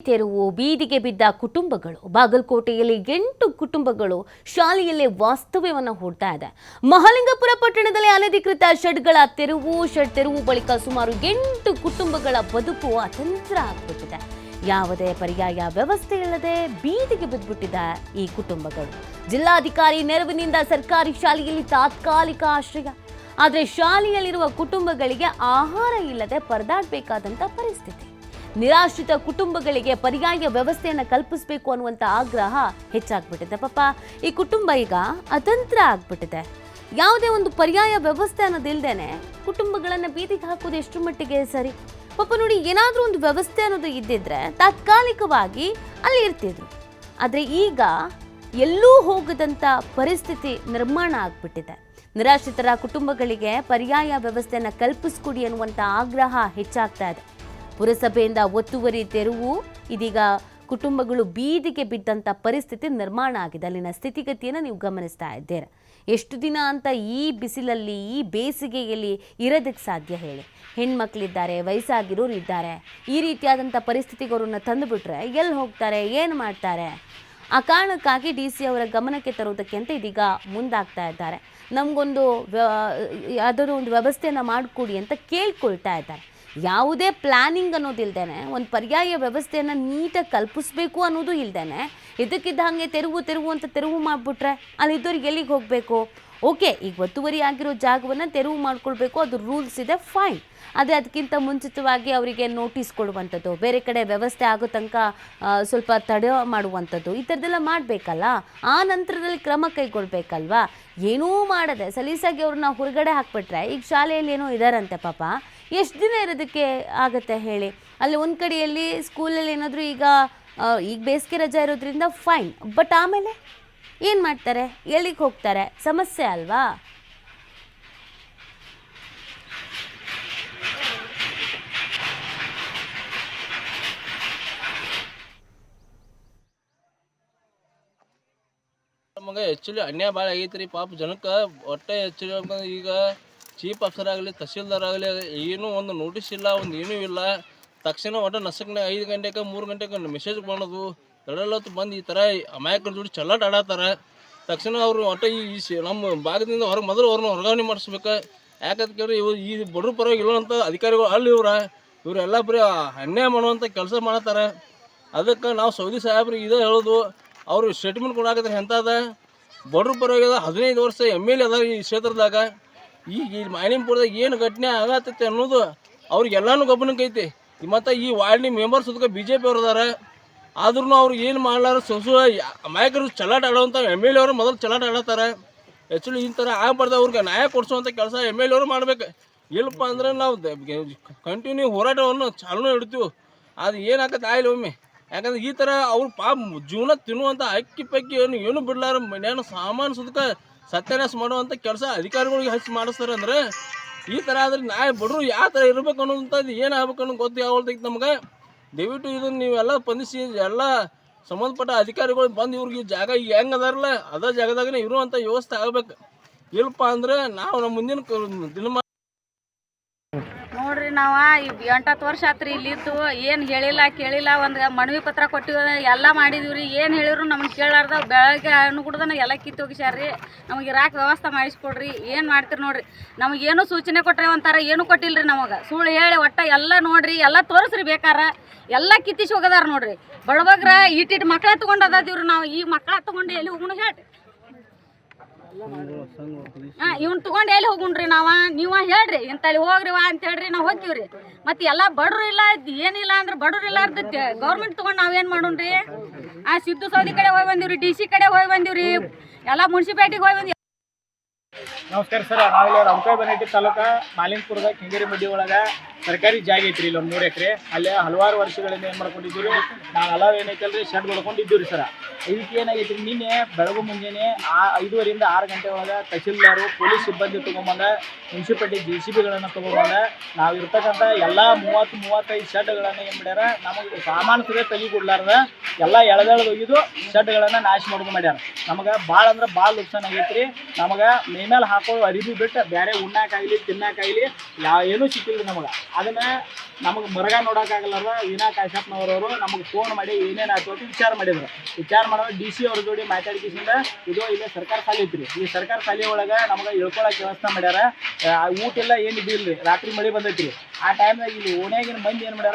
ತೆರವು ಬೀದಿಗೆ ಬಿದ್ದ ಕುಟುಂಬಗಳು ಬಾಗಲಕೋಟೆಯಲ್ಲಿ 8 ಕುಟುಂಬಗಳು ಶಾಲೆಯಲ್ಲೇ ವಾಸ್ತವ್ಯವನ್ನು ಹೂಡ್ತಾ ಇದೆ. ಮಹಾಲಿಂಗಪುರ ಪಟ್ಟಣದಲ್ಲಿ ಅನಧಿಕೃತ ಶೆಡ್ಗಳ ತೆರವು ಬಳಿಕ ಸುಮಾರು 8 ಕುಟುಂಬಗಳ ಬದುಕು ಅತಂತ್ರ ಆಗ್ಬಿಟ್ಟಿದೆ. ಯಾವುದೇ ಪರ್ಯಾಯ ವ್ಯವಸ್ಥೆ ಇಲ್ಲದೆ ಬೀದಿಗೆ ಬಿದ್ದುಬಿಟ್ಟಿದೆ ಈ ಕುಟುಂಬಗಳು. ಜಿಲ್ಲಾಧಿಕಾರಿ ನೆರವಿನಿಂದ ಸರ್ಕಾರಿ ಶಾಲೆಯಲ್ಲಿ ತಾತ್ಕಾಲಿಕ ಆಶ್ರಯ. ಆದರೆ ಶಾಲೆಯಲ್ಲಿರುವ ಕುಟುಂಬಗಳಿಗೆ ಆಹಾರ ಇಲ್ಲದೆ ಪರದಾಡಬೇಕಾದಂತ ಪರಿಸ್ಥಿತಿ. ನಿರಾಶ್ರಿತ ಕುಟುಂಬಗಳಿಗೆ ಪರ್ಯಾಯ ವ್ಯವಸ್ಥೆಯನ್ನು ಕಲ್ಪಿಸಬೇಕು ಅನ್ನುವಂಥ ಆಗ್ರಹ ಹೆಚ್ಚಾಗ್ಬಿಟ್ಟಿದೆ. ಪಾಪ ಈ ಕುಟುಂಬ ಈಗ ಅತಂತ್ರ ಆಗ್ಬಿಟ್ಟಿದೆ. ಯಾವುದೇ ಒಂದು ಪರ್ಯಾಯ ವ್ಯವಸ್ಥೆ ಅನ್ನೋದಿಲ್ದೇನೆ ಕುಟುಂಬಗಳನ್ನು ಬೀದಿಗೆ ಹಾಕೋದು ಎಷ್ಟು ಮಟ್ಟಿಗೆ ಸರಿ? ಪಾಪ ನೋಡಿ, ಏನಾದರೂ ಒಂದು ವ್ಯವಸ್ಥೆ ಅನ್ನೋದು ಇದ್ದಿದ್ರೆ ತಾತ್ಕಾಲಿಕವಾಗಿ ಅಲ್ಲಿ ಇರ್ತಿದ್ರು. ಆದರೆ ಈಗ ಎಲ್ಲೂ ಹೋಗದಂಥ ಪರಿಸ್ಥಿತಿ ನಿರ್ಮಾಣ ಆಗ್ಬಿಟ್ಟಿದೆ. ನಿರಾಶ್ರಿತರ ಕುಟುಂಬಗಳಿಗೆ ಪರ್ಯಾಯ ವ್ಯವಸ್ಥೆಯನ್ನು ಕಲ್ಪಿಸ್ಕೊಡಿ ಅನ್ನುವಂಥ ಆಗ್ರಹ ಹೆಚ್ಚಾಗ್ತಾ ಇದೆ. ಪುರಸಭೆಯಿಂದ ಒತ್ತುವರಿ ತೆರವು, ಇದೀಗ ಕುಟುಂಬಗಳು ಬೀದಿಗೆ ಬಿದ್ದಂಥ ಪರಿಸ್ಥಿತಿ ನಿರ್ಮಾಣ ಆಗಿದೆ. ಅಲ್ಲಿನ ಸ್ಥಿತಿಗತಿಯನ್ನು ನೀವು ಗಮನಿಸ್ತಾ ಇದ್ದೀರಾ. ಎಷ್ಟು ದಿನ ಅಂತ ಈ ಬಿಸಿಲಲ್ಲಿ, ಈ ಬೇಸಿಗೆಯಲ್ಲಿ ಇರೋದಕ್ಕೆ ಸಾಧ್ಯ ಹೇಳಿ? ಹೆಣ್ಮಕ್ಳಿದ್ದಾರೆ, ವಯಸ್ಸಾಗಿರೋರು ಇದ್ದಾರೆ. ಈ ರೀತಿಯಾದಂಥ ಪರಿಸ್ಥಿತಿಗೆ ಅವ್ರನ್ನ ತಂದುಬಿಟ್ರೆ ಎಲ್ಲಿ ಹೋಗ್ತಾರೆ, ಏನು ಮಾಡ್ತಾರೆ? ಆ ಕಾರಣಕ್ಕಾಗಿ DC ಅವರ ಗಮನಕ್ಕೆ ತರೋದಕ್ಕೆ ಅಂತ ಇದೀಗ ಮುಂದಾಗ್ತಾ ಇದ್ದಾರೆ. ನಮಗೊಂದು ಯಾವುದಾದ್ರು ಒಂದು ವ್ಯವಸ್ಥೆಯನ್ನು ಮಾಡಿಕೊಡಿ ಅಂತ ಕೇಳ್ಕೊಳ್ತಾ ಇದ್ದಾರೆ. ಯಾವುದೇ ಪ್ಲ್ಯಾನಿಂಗ್ ಅನ್ನೋದಿಲ್ದೇನೆ, ಒಂದು ಪರ್ಯಾಯ ವ್ಯವಸ್ಥೆಯನ್ನು ನೀಟಾಗಿ ಕಲ್ಪಿಸ್ಬೇಕು ಅನ್ನೋದು ಇಲ್ದೇನೆ ಇದಕ್ಕಿದ್ದ ಹಾಗೆ ತೆರವು ಅಂತ ತೆರವು ಮಾಡಿಬಿಟ್ರೆ ಅಲ್ಲಿದ್ದವ್ರಿಗೆ ಎಲ್ಲಿಗೆ ಹೋಗಬೇಕು? ಓಕೆ, ಈಗ ಒತ್ತುವರಿ ಆಗಿರೋ ಜಾಗವನ್ನು ತೆರವು ಮಾಡ್ಕೊಳ್ಬೇಕು, ಅದು ರೂಲ್ಸ್ ಇದೆ, ಫೈನ್. ಆದರೆ ಅದಕ್ಕಿಂತ ಮುಂಚಿತವಾಗಿ ಅವರಿಗೆ ನೋಟಿಸ್ ಕೊಡುವಂಥದ್ದು, ಬೇರೆ ಕಡೆ ವ್ಯವಸ್ಥೆ ಆಗೋ ತನಕ ಸ್ವಲ್ಪ ತಡೆ ಮಾಡುವಂಥದ್ದು, ಈ ಥರದ್ದೆಲ್ಲ ಮಾಡಬೇಕಲ್ಲ. ಆ ನಂತರದಲ್ಲಿ ಕ್ರಮ ಕೈಗೊಳ್ಬೇಕಲ್ವಾ? ಏನೂ ಮಾಡದೆ ಸಲೀಸಾಗಿ ಅವ್ರನ್ನ ಹೊರಗಡೆ ಹಾಕ್ಬಿಟ್ರೆ, ಈಗ ಶಾಲೆಯಲ್ಲಿ ಏನೋ ಇದ್ದಾರಂತೆ ಪಾಪ, ಎಷ್ಟು ದಿನ ಇರೋದಕ್ಕೆ ಆಗತ್ತೆ ಹೇಳಿ? ಅಲ್ಲಿ ಒಂದು ಕಡೆಯಲ್ಲಿ ಸ್ಕೂಲಲ್ಲಿ ಏನಾದರೂ ಈಗ ಬೇಸಿಗೆ ರಜೆ ಇರೋದ್ರಿಂದ ಫೈನ್, ಬಟ್ ಆಮೇಲೆ ಏನು ಮಾಡ್ತಾರೆ? ಎಲ್ಲಿಗೆ ಹೋಗ್ತಾರೆ? ಸಮಸ್ಯೆ ಅಲ್ವಾ? ನಮಗೆ ಆ್ಯಕ್ಚುಲಿ ಅನ್ಯಾಯ ಭಾಳ ಆಗೈತೆ ರೀ. ಪಾಪ ಜನಕ್ಕೆ ಒಟ್ಟೆ ಆ್ಯಕ್ಚುಲಿ ಈಗ ಚೀಫ್ ಆಫೀಸರ್ ಆಗಲಿ, ತಹಸೀಲ್ದಾರ್ ಆಗಲಿ, ಏನೂ ಒಂದು ನೋಟಿಸ್ ಇಲ್ಲ, ಒಂದು ಏನೂ ಇಲ್ಲ. ತಕ್ಷಣ ಒಟ್ಟು ನಸಕ್ನೆ 5 ಗಂಟೆಗೆ 3 ಗಂಟೆಗೆ ಮೆಸೇಜ್ ಮಾಡೋದು, ತಡಲತ್ತು ಬಂದು ಈ ಥರ ಅಮಾಯಕರ ಜೋಡಿ ಚಲ್ಲಾಟ ಆಡತ್ತಾರ. ತಕ್ಷಣ ಅವರು ಒಟ್ಟು ನಮ್ಮ ಭಾಗದಿಂದ ಮೊದಲು ಅವ್ರನ್ನ ವರ್ಗಾವಣೆ ಮಾಡಿಸ್ಬೇಕು. ಯಾಕಂತ ಕೇಳಿ ಈ ಬಡ್ರ ಪರವಾಗಿ ಇಲ್ಲವಂಥ ಅಧಿಕಾರಿಗಳು ಅಲ್ಲಿ ಇವರೆಲ್ಲ ಬರೀ ಅನ್ಯಾಯ ಮಾಡುವಂಥ ಕೆಲಸ ಮಾಡತ್ತಾರೆ. ಅದಕ್ಕೆ ನಾವು ಸೌದಿ ಸಾಹೇಬ್ರಿಗೆ ಇದೇ ಹೇಳೋದು, ಅವರು ಸ್ಟೇಟ್ಮೆಂಟ್ ಕೊಡಾಕತ್ತಾರೆ. ಎಂಥದ ಬಡ್ರ ಪರವಾಗಿ 15 ವರ್ಷ MLA ಅದ ಈ ಕ್ಷೇತ್ರದಾಗ. ಈಗ ಈ ಮಾಲಿಂಗಪುರದಾಗ ಏನು ಘಟನೆ ಆಗತ್ತೈತೆ ಅನ್ನೋದು ಅವ್ರಿಗೆಲ್ಲನೂ ಗಮನಕ್ಕೆ ಐತಿ. ಮತ್ತು ಈ ವಾರ್ಡ್ನಿ ಮೆಂಬರ್ಸ್ ಅದಕ್ಕೆ BJP ಅವ್ರು ಅದಾರ. ಆದ್ರೂ ಅವ್ರು ಏನು ಮಾಡ್ಲಾರ ಅಮಾಯಕರು ಚಲಾಟ ಆಡೋವಂಥ MLA ಅವರು ಮೊದಲು ಚಲಾಟ ಆಡತ್ತಾರೆ. ಆ್ಯಕ್ಚುಲಿ ಈ ಥರ ಆಗಬಾರ್ದು. ಅವ್ರಿಗೆ ನ್ಯಾಯ ಕೊಡಿಸುವಂಥ ಕೆಲಸ MLA ಅವರು ಮಾಡ್ಬೇಕು. ಇಲ್ಲಪ್ಪ ಅಂದ್ರೆ ನಾವು ಕಂಟಿನ್ಯೂ ಹೋರಾಟವನ್ನು ಚಾಲೂ ಇಡ್ತೀವಿ. ಅದು ಏನಾಗತ್ತೆ ಆಯ್ಲಿ ಒಮ್ಮೆ. ಯಾಕಂದ್ರೆ ಈ ಥರ ಅವ್ರು ಜೀವನ ತಿನ್ನುವಂಥ ಅಕ್ಕಿ ಪಕ್ಕಿ ಏನು ಬಿಡ್ಲಾರ ಮನ್ಯಾನ ಸಾಮಾನು ಸುದಕ್ಕೆ ಸತ್ಯಾನಾಶ ಮಾಡುವಂಥ ಕೆಲಸ ಅಧಿಕಾರಿಗಳಿಗೆ ಹಚ್ಚಿ ಮಾಡಿಸ್ತಾರೆ. ಅಂದ್ರೆ ಈ ಥರ ಆದ್ರೆ ನ್ಯಾಯ ಬಡ್ರು ಯಾವ ಥರ ಇರಬೇಕು ಅನ್ನೋಂಥದ್ದು ಏನಾಗಬೇಕು ಅನ್ನೋ ಗೊತ್ತು ಯಾವತ್ತೈತೆ ನಮ್ಗೆ. ದಯವಿಟ್ಟು ಇದನ್ನು ನೀವೆಲ್ಲ ಸ್ಪಂದಿಸಿ, ಎಲ್ಲ ಸಂಬಂಧಪಟ್ಟ ಅಧಿಕಾರಿಗಳು ಬಂದು ಇವ್ರಿಗೆ ಜಾಗ ಈಗ ಹೆಂಗೆ ಅದಾರಲ್ಲ ಅದೇ ಜಾಗದಾಗನೇ ಇರುವಂಥ ವ್ಯವಸ್ಥೆ ಆಗಬೇಕು. ಇಲ್ಲಪ್ಪ ಅಂದ್ರೆ ನಾವು ನಮ್ಮ ಮುಂದಿನ ದಿನಮಾನ ನೋಡ್ರಿ, ನಾವು 8-10 ವರ್ಷ ಆತ್ರಿ ಇಲ್ಲಿದ್ದು. ಏನು ಹೇಳಿಲ್ಲ ಕೇಳಿಲ್ಲ, ಒಂದು ಮನವಿ ಪತ್ರ ಕೊಟ್ಟಿವಿ, ಎಲ್ಲ ಮಾಡಿದೀವಿ ರೀ. ಏನು ಹೇಳಿದ್ರು ನಮ್ಗೆ ಕೇಳಾರ್ದ ಬೆಳಗ್ಗೆ ಅನುಗುಡ್ದನ ಎಲ್ಲ ಕಿತ್ತು ಹೋಗಿಸ್ಯಾರ್ರಿ. ನಮಗೆ ಇರಾಕ ವ್ಯವಸ್ಥೆ ಮಾಡಿಸ್ಕೊಡ್ರಿ. ಏನು ಮಾಡ್ತೀರಿ ನೋಡ್ರಿ. ನಮಗೇನು ಸೂಚನೆ ಕೊಟ್ಟರೆ ಒಂಥರ ಏನು ಕೊಟ್ಟಿಲ್ಲ ರೀ. ನಮಗೆ ಸುಳ್ಳು ಹೇಳಿ ಒಟ್ಟ ಎಲ್ಲ ನೋಡ್ರಿ, ಎಲ್ಲ ತೋರಿಸ್ರಿ ಬೇಕಾರೆ. ಎಲ್ಲ ಕಿತ್ತಿಸಿ ಹೋಗದಾರ ನೋಡ್ರಿ. ಬಡಬಗ್ರ ಇಟ್ಟಿಟ್ಟು ಮಕ್ಳ ತೊಗೊಂಡದಿವ್ರಿ. ನಾವು ಈ ಮಕ್ಳ ತೊಗೊಂಡು ಎಲ್ಲಿ ಹೋಗುಣ ಹೇಳ್ರಿ? ಇವ್ನ ತಗೊಂಡು ಎಲ್ಲಿ ಹೋಗುಣ್ರಿ ನಾವು? ನೀವು ಹೇಳ್ರಿ, ಇಂತಲ್ಲಿ ಹೋಗ್ರಿ ವಾ ಅಂತ ಹೇಳ್ರಿ, ನಾವು ಹೋಗ್ತೀವ್ರಿ. ಮತ್ತೆ ಎಲ್ಲ ಬಡ್ರು ಇಲ್ಲ, ಏನಿಲ್ಲ ಅಂದ್ರೆ ಬಡ್ರು ಇಲ್ಲ ಅರ್ಧಕ್ಕೆ ಗೌರ್ಮೆಂಟ್ ತೊಗೊಂಡು ನಾವೇನು ಮಾಡೋಣ್ರಿ? ಸಿದ್ದು ಸೌದಿ ಕಡೆ ಹೋಗಿ ಬಂದಿವ್ರಿ, DC ಕಡೆ ಹೋಗಿ ಬಂದಿವ್ರಿ, ಎಲ್ಲ ಮುನ್ಸಿಪಾಲಿಟಿಗೆ ಹೋಗಿ ಬಂದಿವಿ. ನಮಸ್ಕಾರ ಸರ್. ನಾವಿಲ್ಲಿ ರೌಕಾಬನಹಟ್ಟಿ ತಾಲೂಕು ಮಾಲಿಂಗಪುರದ ಕೆಂಗೇರಿ ಮಡ್ಡಿ ಒಳಗೆ ಸರ್ಕಾರಿ ಜಾಗ ಐತ್ರಿ. ಇಲ್ಲಿ ಒಂದು 3 ಎಕರೆ. ಅಲ್ಲೇ ಹಲವಾರು ವರ್ಷಗಳಿಂದ ಏನು ಮಾಡ್ಕೊಂಡಿದ್ದೀವಿ, ನಾವು ಎಲ್ಲ ಏನೈತಲ್ರಿ ಶೆಡ್ ಹೊಡ್ಕೊಂಡಿದ್ದೀವಿ ರೀ ಸರ್. ಇದಕ್ಕೆ ಏನಾಗೈತಿ ರೀ, ನಿನ್ನೆ ಬೆಳಗ್ಗೆ ಮುಂಜಾನೆ 5:30ರಿಂದ 6 ಗಂಟೆ ಒಳಗೆ ತಹಸೀಲ್ದಾರು, ಪೊಲೀಸ್ ಸಿಬ್ಬಂದಿ ತೊಗೊಂಬಂದ, ಮುನ್ಸಿಪಾಲಿಟಿ JCBಗಳನ್ನು ತೊಗೊಂಬಂದ, ನಾವು ಇರ್ತಕ್ಕಂಥ ಎಲ್ಲ 30-35 ಶೆಡ್ಗಳನ್ನು ಏನು ಮಾಡ್ಯಾರ, ನಮಗೆ ಸಾಮಾನು ಸುದೇ ತೆಗಿ ಕೊಡ್ಲಾರ್ದ ಎಲ್ಲ ಎಳೆದೆಳೆದು ಒಯ್ದು ಶೆಡ್ಗಳನ್ನು ನಾಶ ಮಾಡೋದು ಮಾಡ್ಯಾರ. ನಮಗೆ ಭಾಳ ಅಂದ್ರೆ ಭಾಳ ನುಕ್ಸಾನ್ ಆಗೈತಿ ರೀ. ನಮಗೆ ಮೈ ಮೇಲೆ ಹಾಕೋ ಅರಿವಿ ಬಿಟ್ಟು ಬೇರೆ ಉಣ್ಣಾಕಾಗಲಿ ತಿನ್ನಾಕಾಗಲಿ ಏನೂ ಸಿಕ್ಕಿಲ್ಲ ನಮಗೆ. ಅದನ್ನ ನಮಗೆ ಮರಗ ನೋಡೋಕ್ಕಾಗಲ್ಲಾರ ವೀಣಾ ಕಾಶ್ಯಪ್ನವರವರು ನಮಗೆ ಫೋನ್ ಮಾಡಿ ಏನೇನು ಆಯ್ತು ಅಂತ ವಿಚಾರ ಮಾಡಿದ್ರು. ವಿಚಾರ ಮಾಡೋದು ಡಿ ಸಿ ಅವ್ರ ಜೋಡಿ ಮಾತಾಡಿಕಿಸಿಂದ ಇದು ಇಲ್ಲೇ ಸರ್ಕಾರ ಶಾಲೆ ಐತ್ರಿ, ಈ ಸರ್ಕಾರ ಶಾಲೆ ಒಳಗೆ ನಮಗೆ ಇಳ್ಕೊಳಕ್ಕೆ ವ್ಯವಸ್ಥೆ ಮಾಡ್ಯಾರ. ಊಟ ಎಲ್ಲ ಏನಿದ್ದಿಲ್ಲ ರೀ, ರಾತ್ರಿ ಮಳೆ ಬಂದೈತ್ರಿ. ಆ ಟೈಮ್ನಾಗ ಇಲ್ಲಿ ಓಣ್ಯಾಗಿನ ಮಂದಿ ಏನು ಮಾಡ್ಯಾರ